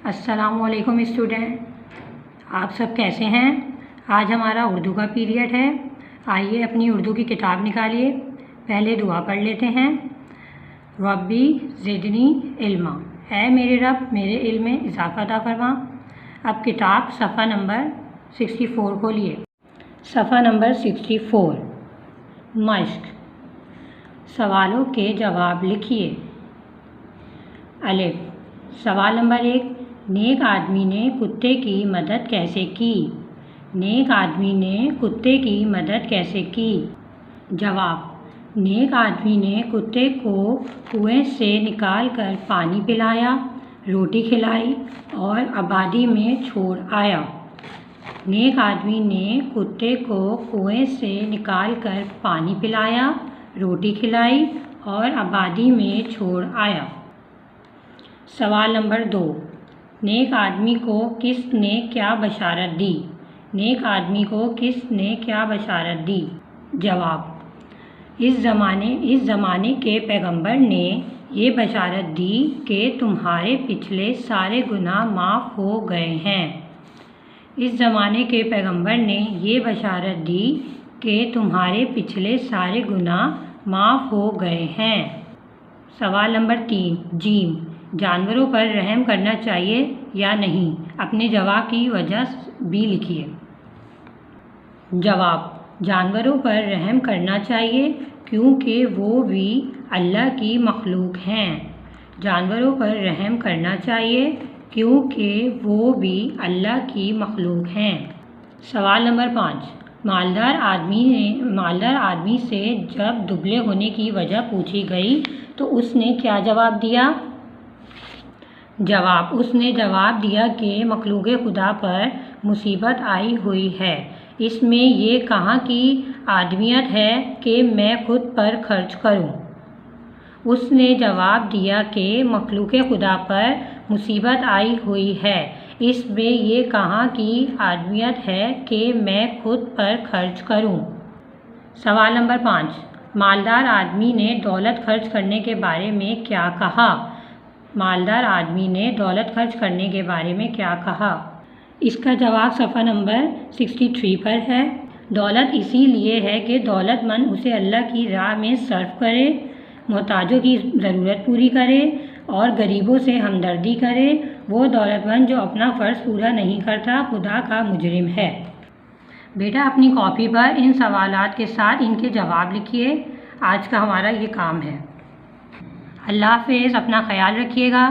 अस्सलामुअलैकुम स्टूडेंट, आप सब कैसे हैं। आज हमारा उर्दू का पीरियड है। आइए अपनी उर्दू की किताब निकालिए। पहले दुआ पढ़ लेते हैं। रब्बी ज़िदनी इल्मा, ऐ मेरे रब मेरे इल्म में इजाफ़ा अता फरमा। अब किताब सफ़ा नंबर 64 खोलिए। सफ़ा नंबर 64, मश्क। सवालों के जवाब लिखिए। अलिफ, सवाल नंबर 1, नेक आदमी ने कुत्ते की मदद कैसे की। नेक आदमी ने कुत्ते की मदद कैसे की। जवाब, नेक आदमी ने कुत्ते को कुएं से निकाल कर पानी पिलाया, रोटी खिलाई और आबादी में छोड़ आया। नेक आदमी ने कुत्ते को कुएं से निकाल कर पानी पिलाया, रोटी खिलाई और आबादी में छोड़ आया। सवाल नंबर 2, नेक आदमी को किसने क्या बशारत दी। नेक आदमी को किसने क्या बशारत दी। जवाब, इस ज़माने के पैगंबर ने ये बशारत दी कि तुम्हारे पिछले सारे गुनाह माफ़ हो गए हैं। इस ज़माने के पैगंबर ने ये बशारत दी कि तुम्हारे पिछले सारे गुनाह माफ़ हो गए हैं। सवाल नंबर 3, जीम, जानवरों पर रहम करना चाहिए या नहीं। अपने जवाब की वजह भी लिखिए। जवाब, जानवरों पर रहम करना चाहिए क्योंकि वो भी अल्लाह की मखलूक हैं। जानवरों पर रहम करना चाहिए क्योंकि वो भी अल्लाह की मखलूक हैं। सवाल नंबर 5, मालदार आदमी से जब दुबले होने की वजह पूछी गई तो उसने क्या जवाब दिया। जवाब, उसने जवाब दिया कि मखलूक़े खुदा पर मुसीबत आई हुई है। इसमें ये कहाँ की आदमियत है कि मैं खुद पर खर्च करूं। उसने जवाब दिया कि मखलूक़े खुदा पर मुसीबत आई हुई है। इसमें ये कहाँ की आदमियत है कि मैं खुद पर खर्च करूं। सवाल नंबर 5, मालदार आदमी ने दौलत खर्च करने के बारे में क्या कहा। मालदार आदमी ने दौलत खर्च करने के बारे में क्या कहा। इसका जवाब सफ़ा नंबर 63 पर है। दौलत इसीलिए है कि दौलतमंद उसे अल्लाह की राह में सर्फ करे, मोहताजों की ज़रूरत पूरी करे और गरीबों से हमदर्दी करे। वो दौलतमंद जो अपना फ़र्ज़ पूरा नहीं करता खुदा का मुजरिम है। बेटा अपनी कॉपी पर इन सवालात के साथ इनके जवाब लिखिए। आज का हमारा ये काम है। अल्लाह हाफ़िज़, अपना ख्याल रखिएगा।